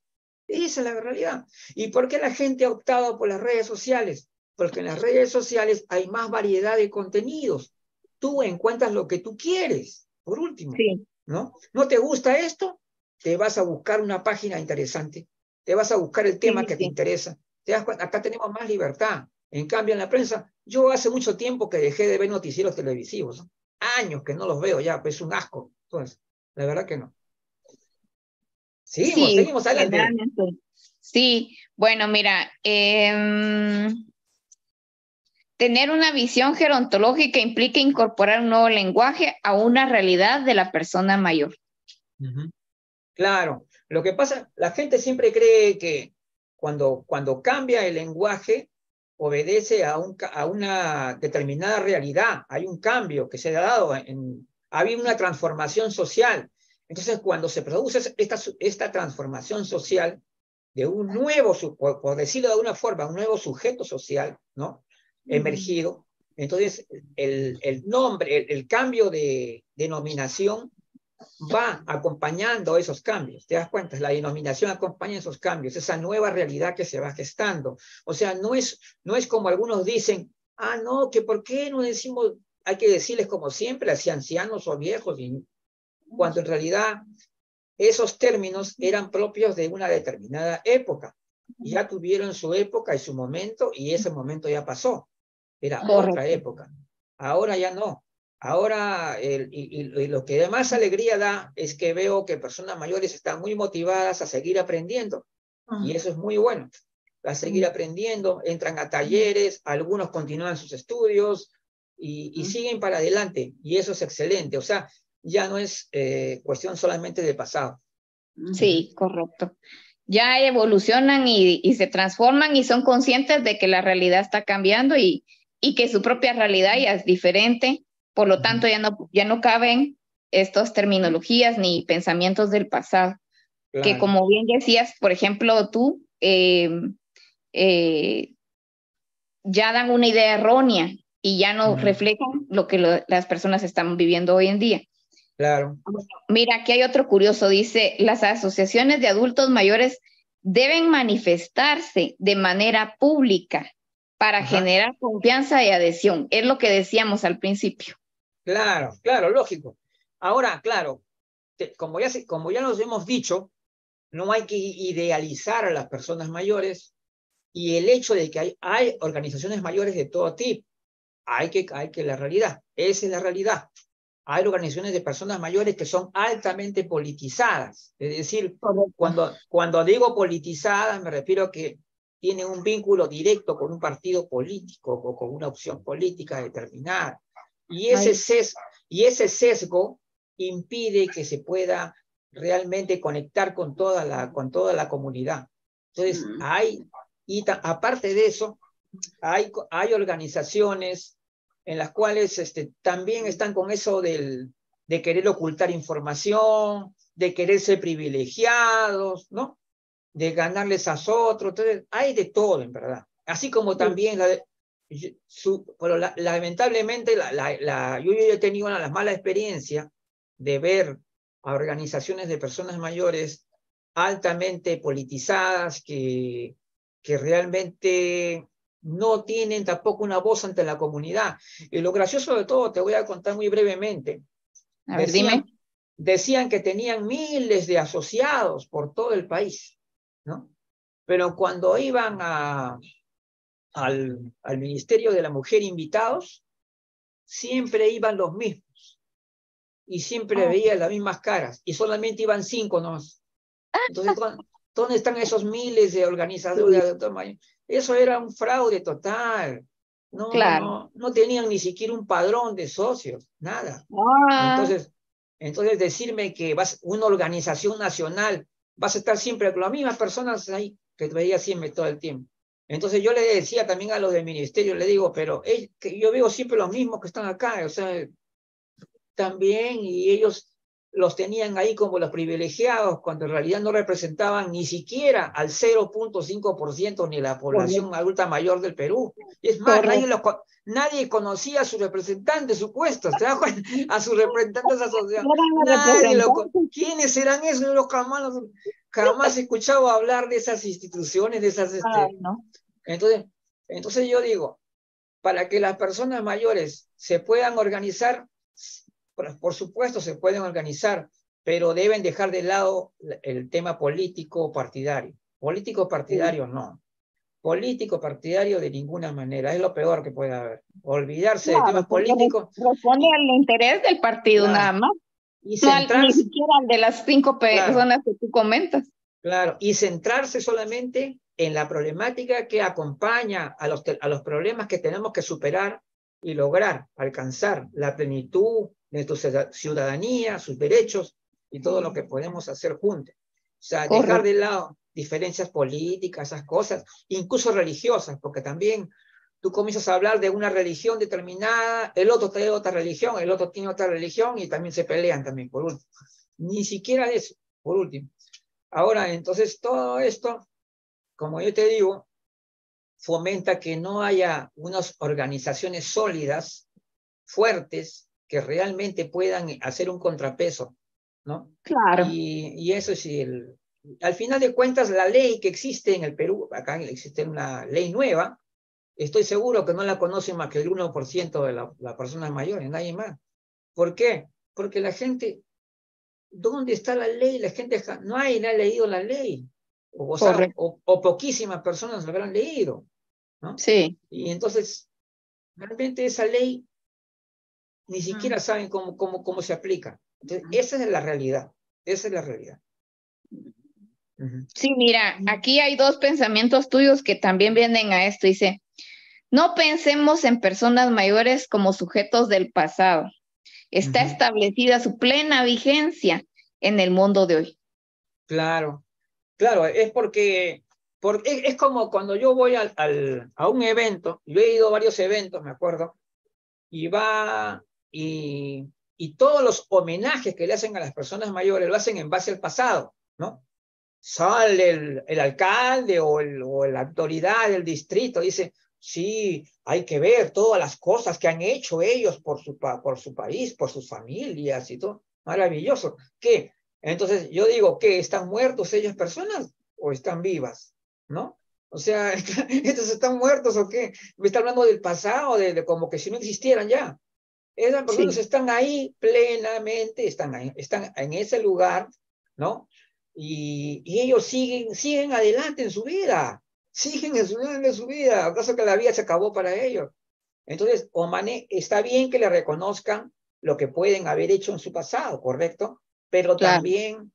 Esa es la realidad. ¿Y por qué la gente ha optado por las redes sociales? Porque en las redes sociales hay más variedad de contenidos. Tú encuentras lo que tú quieres, por último. Sí. ¿No? ¿No te gusta esto? Te vas a buscar una página interesante, te vas a buscar el tema que te interesa. ¿Te das cuenta? Acá tenemos más libertad. En cambio, en la prensa, yo hace mucho tiempo que dejé de ver noticieros televisivos, ¿no? Años que no los veo ya, pues es un asco. Entonces, la verdad que no. Seguimos adelante. Generalmente. Sí, bueno, mira, tener una visión gerontológica implica incorporar un nuevo lenguaje a una realidad de la persona mayor. Claro, lo que pasa, la gente siempre cree que cuando cambia el lenguaje, obedece a una determinada realidad, hay un cambio que se ha dado, había una transformación social. Entonces, cuando se produce esta transformación social de un nuevo, por decirlo de alguna forma, un nuevo sujeto social, ¿no? Emergido, entonces el nombre, el cambio de denominación va acompañando esos cambios, ¿te das cuenta? La denominación acompaña esos cambios, esa nueva realidad que se va gestando. O sea, no es como algunos dicen, no, que por qué no decimos, hay que decirles como siempre, así ancianos o viejos, cuando en realidad esos términos eran propios de una determinada época. Ya tuvieron su época y su momento, y ese momento ya pasó. Era otra época. Ahora ya no. Ahora, y lo que más alegría da es que veo que personas mayores están muy motivadas a seguir aprendiendo. Y eso es muy bueno. A seguir aprendiendo, entran a talleres, algunos continúan sus estudios y siguen para adelante. Y eso es excelente. O sea, ya no es cuestión solamente de pasado. Sí, correcto. Ya evolucionan y se transforman y son conscientes de que la realidad está cambiando y que su propia realidad ya es diferente. Por lo tanto, ya no caben estas terminologías ni pensamientos del pasado. Claro. Que como bien decías, por ejemplo, tú, ya dan una idea errónea y ya no reflejan lo que las personas están viviendo hoy en día. Claro. Mira, aquí hay otro curioso, dice, las asociaciones de adultos mayores deben manifestarse de manera pública para generar confianza y adhesión. Es lo que decíamos al principio. Claro, lógico. Ahora, claro, como ya nos hemos dicho, no hay que idealizar a las personas mayores, y el hecho de que hay organizaciones mayores de todo tipo, hay que la realidad, esa es la realidad. Hay organizaciones de personas mayores que son altamente politizadas. Es decir, cuando digo politizadas, me refiero a que tienen un vínculo directo con un partido político o con una opción política determinada. Y ese sesgo impide que se pueda realmente conectar con toda la comunidad. Entonces, aparte de eso, hay organizaciones en las cuales también están con eso de querer ocultar información, de querer ser privilegiados, ¿no? De ganarles a otros. Entonces, hay de todo, en verdad. Así como también pero lamentablemente yo he tenido una de las malas experiencias de ver a organizaciones de personas mayores altamente politizadas que realmente no tienen tampoco una voz ante la comunidad. Y lo gracioso de todo, te voy a contar muy brevemente. A ver, dime. Decían que tenían miles de asociados por todo el país, ¿no? Pero cuando iban al Ministerio de la Mujer invitados, siempre iban los mismos y siempre veía las mismas caras y solamente iban 5, ¿no? Entonces, ¿dónde están esos miles de organizadores de adultos mayores? Eso era un fraude total. Claro. No tenían ni siquiera un padrón de socios, nada. Entonces decirme que una organización nacional vas a estar siempre con las mismas personas ahí que te veía siempre todo el tiempo. Entonces yo le decía también a los del ministerio, le digo, pero que yo veo siempre los mismos que están acá, o sea, también, y ellos los tenían ahí como los privilegiados, cuando en realidad no representaban ni siquiera al 0.5% ni la población adulta mayor del Perú. Es más, nadie conocía a sus representantes supuestos, a sus representantes asociados. ¿Quiénes eran esos? Los jamás he escuchado hablar de esas instituciones, de esas... no. Entonces yo digo, para que las personas mayores se puedan organizar, por supuesto se pueden organizar, pero deben dejar de lado el tema político partidario. Político partidario no. Político partidario de ninguna manera. Es lo peor que puede haber. Olvidarse de temas políticos. Responde al interés del partido nada más. Y centrarse, ni siquiera de las 5 personas que tú comentas. Claro, y centrarse solamente en la problemática que acompaña a los problemas que tenemos que superar y lograr alcanzar la plenitud de tu ciudadanía, sus derechos y todo lo que podemos hacer juntos. O sea, dejar de lado diferencias políticas, esas cosas, incluso religiosas, porque también tú comienzas a hablar de una religión determinada, el otro tiene otra religión, el otro tiene otra religión y también se pelean también, por último. Ni siquiera eso, por último. Ahora, entonces, todo esto, como yo te digo, fomenta que no haya unas organizaciones sólidas, fuertes, que realmente puedan hacer un contrapeso, ¿no? Claro. Y eso sí, al final de cuentas, la ley que existe en el Perú, acá existe una ley nueva, estoy seguro que no la conocen más que el 1% de las personas mayores, nadie más. ¿Por qué? Porque la gente... ¿Dónde está la ley? La gente no ha leído la ley. O poquísimas personas la habrán leído, ¿no? Sí. Y entonces, realmente esa ley ni siquiera saben cómo se aplica. Entonces, esa es la realidad. Esa es la realidad. Sí, mira, aquí hay 2 pensamientos tuyos que también vienen a esto. Dice, no pensemos en personas mayores como sujetos del pasado. Está establecida su plena vigencia en el mundo de hoy. Claro, es porque es como cuando yo voy a un evento, yo he ido a varios eventos, me acuerdo, y todos los homenajes que le hacen a las personas mayores lo hacen en base al pasado, ¿no? Sale el alcalde o la autoridad del distrito, dice, sí, hay que ver todas las cosas que han hecho ellos por su país, por sus familias y todo. Maravilloso. ¿Qué? Entonces yo digo, ¿qué? ¿Están muertos ellas personas o están vivas? ¿No? O sea, ¿estos están muertos o qué? Me está hablando del pasado, de como que si no existieran ya. Esas personas están ahí plenamente, están en ese lugar, ¿no? Y ellos siguen adelante en su vida, siguen en su vida, acaso que la vida se acabó para ellos. Entonces, está bien que le reconozcan lo que pueden haber hecho en su pasado, ¿correcto? Pero también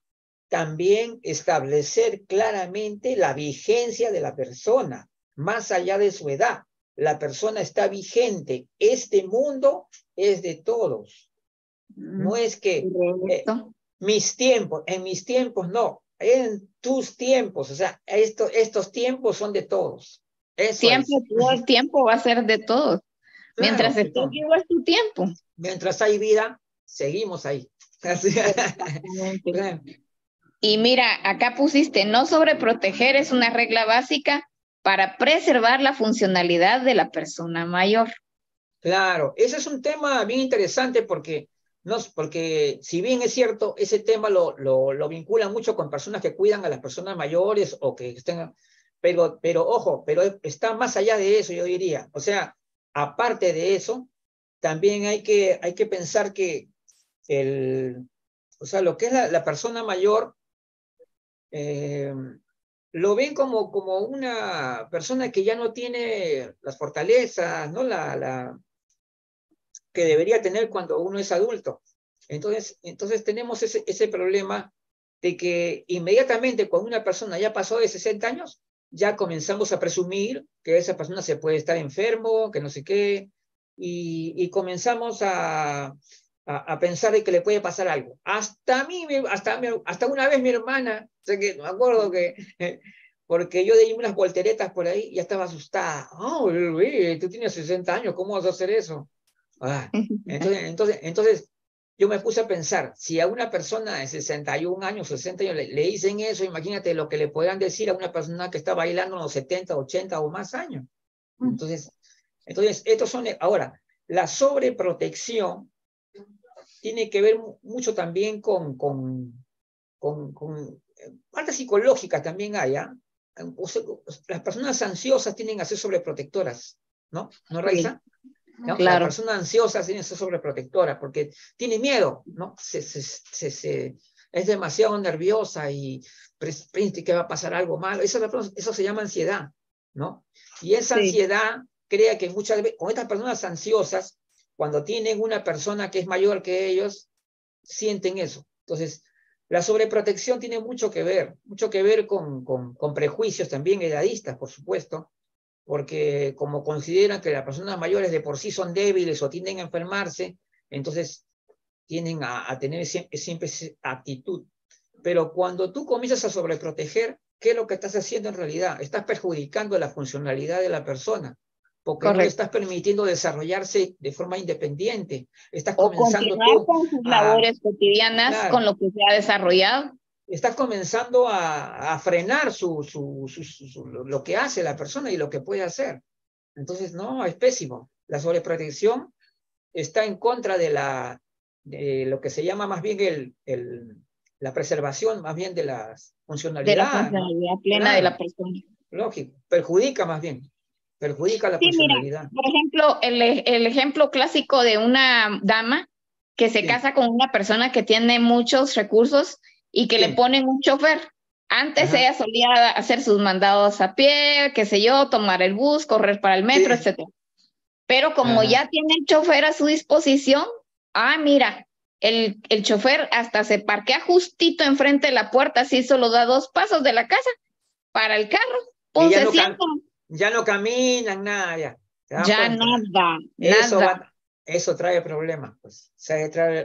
establecer claramente la vigencia de la persona, más allá de su edad. La persona está vigente. Este mundo es de todos. No es que en mis tiempos no, en tus tiempos, o sea, estos tiempos son de todos. Todo el tiempo va a ser de todos. Claro, mientras estés vivo es tu tiempo. Mientras hay vida, seguimos ahí. Y mira, acá pusiste, no sobreproteger es una regla básica para preservar la funcionalidad de la persona mayor. Claro, ese es un tema bien interesante porque no, porque si bien es cierto, ese tema lo vincula mucho con personas que cuidan a las personas mayores o que estén, pero ojo, pero está más allá de eso, yo diría. O sea, aparte de eso, también hay que pensar que o sea, lo que es la persona mayor, lo ven como una persona que ya no tiene las fortalezas, ¿no? Que debería tener cuando uno es adulto. Entonces tenemos ese problema de que inmediatamente cuando una persona ya pasó de 60 años, ya comenzamos a presumir que esa persona se puede estar enfermo, que no sé qué, y comenzamos a pensar de que le puede pasar algo. Hasta una vez mi hermana, sé que me acuerdo que porque yo di unas volteretas por ahí y ya estaba asustada. Oh, tú tienes 60 años, ¿cómo vas a hacer eso? Ah, entonces, yo me puse a pensar, si a una persona de 61 años, 60 años le dicen eso, imagínate lo que le puedan decir a una persona que está bailando en los 70, 80 o más años. Entonces estos son, ahora, la sobreprotección tiene que ver mucho también con parte psicológica también hay, ¿ah? O sea, las personas ansiosas tienden a ser sobreprotectoras, ¿no? ¿No, Raiza? ¿No? Claro. La persona ansiosa tiene que ser sobreprotectora porque tiene miedo, ¿no? Es demasiado nerviosa y piensa que va a pasar algo malo. Eso se llama ansiedad, ¿no? Y esa ansiedad crea que muchas veces, con estas personas ansiosas, cuando tienen una persona que es mayor que ellos, sienten eso. Entonces, la sobreprotección tiene mucho que ver con prejuicios también edadistas, por supuesto, porque como consideran que las personas mayores de por sí son débiles o tienden a enfermarse, entonces tienden a tener siempre esa actitud. Pero cuando tú comienzas a sobreproteger, ¿qué es lo que estás haciendo en realidad? Estás perjudicando la funcionalidad de la persona, porque no le estás permitiendo desarrollarse de forma independiente. Estás comenzando continuar con sus labores cotidianas, claro, con lo que se ha desarrollado. Estás comenzando a frenar lo que hace la persona y lo que puede hacer. Entonces, no, es pésimo. La sobreprotección está en contra de lo que se llama más bien la preservación, más bien de la funcionalidad. De la funcionalidad, ¿no? Plena, claro, de la persona. Lógico, perjudica más bien. Perjudica la funcionalidad. Mira, por ejemplo, el ejemplo clásico de una dama que se casa con una persona que tiene muchos recursos y que le ponen un chofer. Antes ella solía hacer sus mandados a pie, qué sé yo, tomar el bus, correr para el metro, etc. Pero como ya tiene el chofer a su disposición, mira, el chofer hasta se parquea justito enfrente de la puerta, así solo da 2 pasos de la casa para el carro. Y ya no caminan, nada. Ya nada. Eso trae problemas, pues.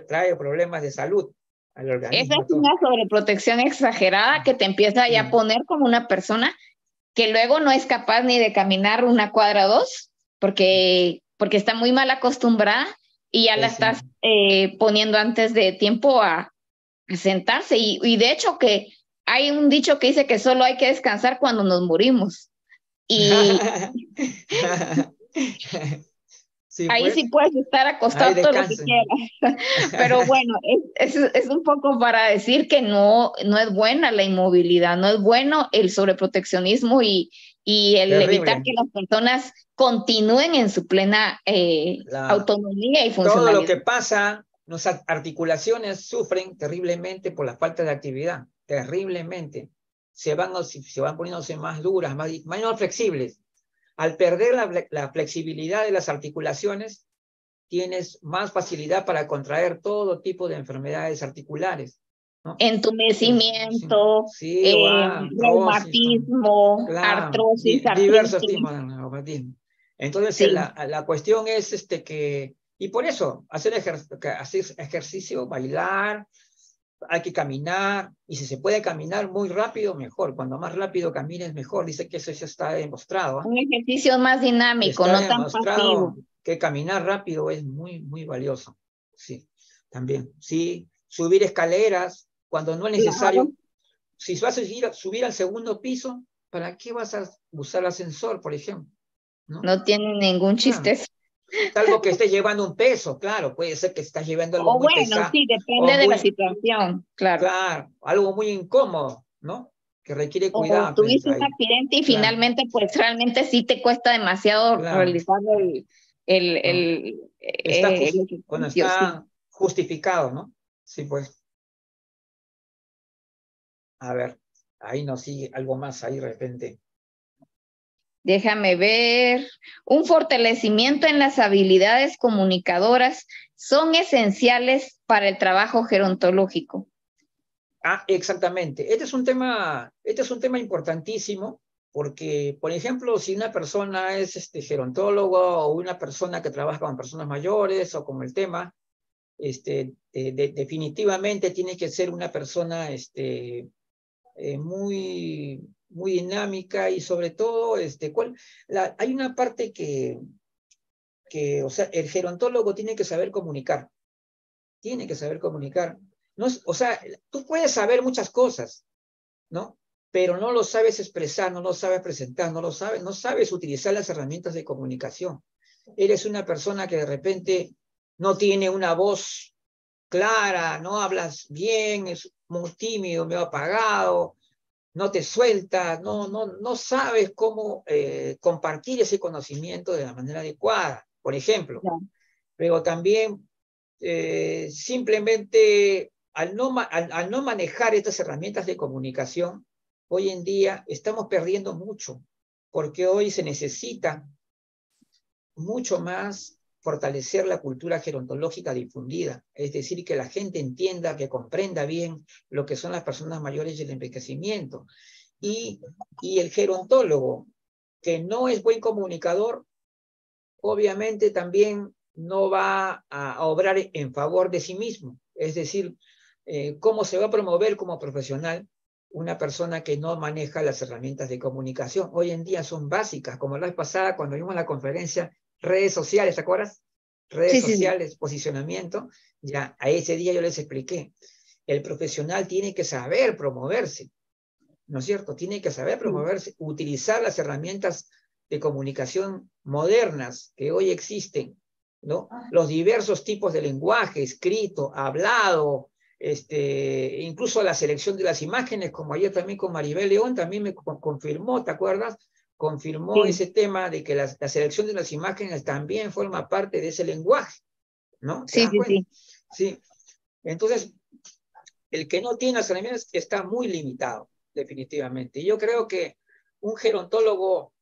Trae problemas de salud al organismo. Esa es una sobreprotección exagerada que te empieza ya a poner como una persona que luego no es capaz ni de caminar 1 cuadra 2, porque está muy mal acostumbrada y ya la estás poniendo antes de tiempo a sentarse. Y de hecho que hay un dicho que dice que solo hay que descansar cuando nos morimos. Y ahí sí puedes estar acostado todo lo que quieras. Pero bueno, es un poco para decir que no es buena la inmovilidad, no es bueno el sobreproteccionismo y el evitar que las personas continúen en su plena autonomía y funcionalidad. Todo lo que pasa, nuestras articulaciones sufren terriblemente por la falta de actividad, terriblemente. Se van poniéndose más duras, más flexibles. Al perder la flexibilidad de las articulaciones, tienes más facilidad para contraer todo tipo de enfermedades articulares, ¿no? Entumecimiento, reumatismo, artrosis, diversos tipos de reumatismo. Entonces, la cuestión es que, y por eso, hacer ejercicio, bailar, hay que caminar, y si se puede caminar muy rápido, mejor. Cuando más rápido camines, mejor. Dice que eso ya está demostrado. Un ejercicio más dinámico, no tan pasivo. Que caminar rápido es muy, muy valioso. Sí, también. Sí, subir escaleras cuando no es necesario. Si vas a subir al 2.º piso, ¿para qué vas a usar el ascensor, por ejemplo? No tiene ningún chiste. Salvo que estés llevando un peso, claro, puede ser que estás llevando algo O muy bueno, pesado. sí, depende de la situación, claro. Claro, algo muy incómodo, ¿no? Que requiere O cuidado, pues tuviste un ahí. accidente y Claro, finalmente, pues realmente sí te cuesta demasiado claro, realizar ¿no? el Cuando ejercicio, sí. está justificado, ¿no? Sí, pues, a ver, ahí nos sigue algo más ahí de repente. Déjame ver. Un fortalecimiento en las habilidades comunicadoras son esenciales para el trabajo gerontológico. Ah, exactamente. Este es un tema importantísimo porque, por ejemplo, si una persona es gerontólogo o una persona que trabaja con personas mayores o con el tema, definitivamente tiene que ser una persona muy dinámica y sobre todo, hay una parte o sea, el gerontólogo tiene que saber comunicar. No, o sea, tú puedes saber muchas cosas, ¿no? Pero no lo sabes expresar, no lo sabes presentar, no sabes utilizar las herramientas de comunicación. Eres una persona que de repente no tiene una voz clara, no hablas bien, es muy tímido, medio apagado, no te sueltas, no sabes cómo compartir ese conocimiento de la manera adecuada, por ejemplo. Pero también simplemente al no manejar estas herramientas de comunicación, hoy en día estamos perdiendo mucho, porque hoy se necesita mucho más fortalecer la cultura gerontológica difundida, es decir, que la gente entienda, que comprenda bien lo que son las personas mayores y el envejecimiento. Y el gerontólogo, que no es buen comunicador, obviamente también no va a obrar en favor de sí mismo. Es decir, ¿cómo se va a promover como profesional una persona que no maneja las herramientas de comunicación? Hoy en día son básicas, como la vez pasada cuando vimos la conferencia, redes sociales, ¿te acuerdas? Redes Sí, sí, sí. sociales, posicionamiento, ya a ese día yo les expliqué, el profesional tiene que saber promoverse, ¿no es cierto? Tiene que saber promoverse, utilizar las herramientas de comunicación modernas que hoy existen, ¿no? Los diversos tipos de lenguaje, escrito, hablado, incluso la selección de las imágenes, como ayer también con Maribel León, también me confirmó, ¿te acuerdas? Confirmó Sí, ese tema de que la selección de las imágenes también forma parte de ese lenguaje, ¿no? ¿Te sí, das sí, cuenta? sí. Sí. Entonces, el que no tiene las herramientas está muy limitado, definitivamente. Y yo creo que un gerontólogo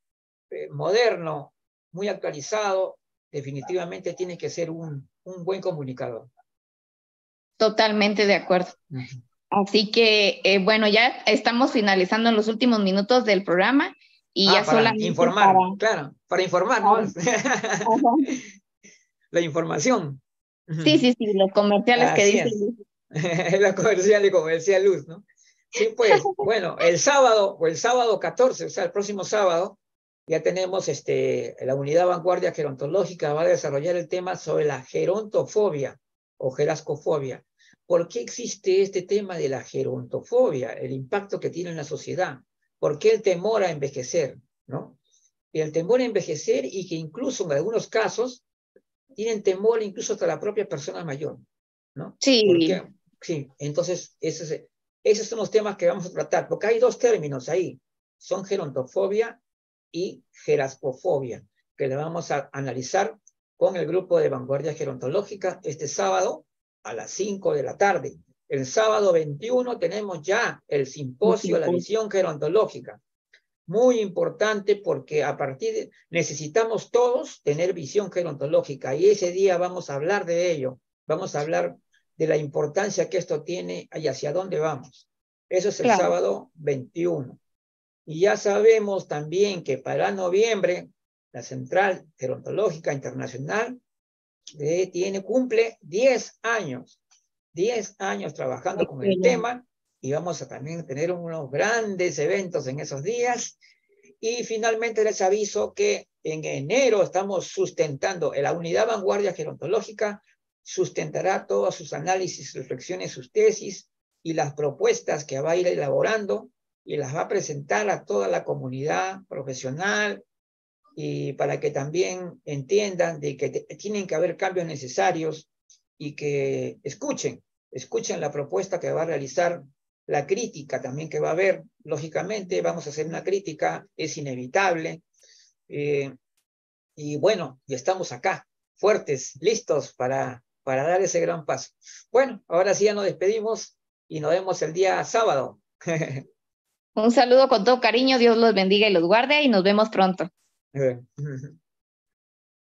moderno, muy actualizado, definitivamente tiene que ser un buen comunicador. Totalmente de acuerdo. Así que, bueno, ya estamos finalizando en los últimos minutos del programa y ya Para solamente informar, claro, para informar, ¿no? Ajá. La información. Sí, sí, sí, los comerciales que Así dicen. es. La comercial y comercial luz, ¿no? Sí, pues, bueno, el sábado 14, o sea, el próximo sábado, ya tenemos la unidad vanguardia gerontológica, va a desarrollar el tema sobre la gerontofobia o gerascofobia. ¿Por qué existe este tema de la gerontofobia? El impacto que tiene en la sociedad. ¿Por qué el temor a envejecer? ¿No? Y el temor a envejecer y que incluso en algunos casos tienen temor incluso hasta la propia persona mayor, ¿no? Sí, Porque, sí, entonces esos son los temas que vamos a tratar, porque hay dos términos ahí, son gerontofobia y gerascofobia, que le vamos a analizar con el grupo de Vanguardia Gerontológica este sábado a las 5 de la tarde. El sábado 21 tenemos ya el simposio La Visión Gerontológica, muy importante porque necesitamos todos tener visión gerontológica y ese día vamos a hablar de ello, vamos a hablar de la importancia que esto tiene y hacia dónde vamos. Eso es el claro. sábado 21. Y ya sabemos también que para noviembre la Central Gerontológica Internacional cumple 10 años, 10 años trabajando con el Excelente. tema y vamos a también tener unos grandes eventos en esos días. Y finalmente les aviso que en enero estamos sustentando, la unidad vanguardia gerontológica sustentará todos sus análisis, reflexiones, sus tesis y las propuestas que va a ir elaborando y las va a presentar a toda la comunidad profesional y para que también entiendan de que tienen que haber cambios necesarios y que escuchen la propuesta que va a realizar, la crítica también que va a haber. Lógicamente vamos a hacer una crítica, es inevitable. Y bueno, ya estamos acá, fuertes, listos para dar ese gran paso. Bueno, ahora sí ya nos despedimos y nos vemos el día sábado. Un saludo con todo cariño, Dios los bendiga y los guarde y nos vemos pronto.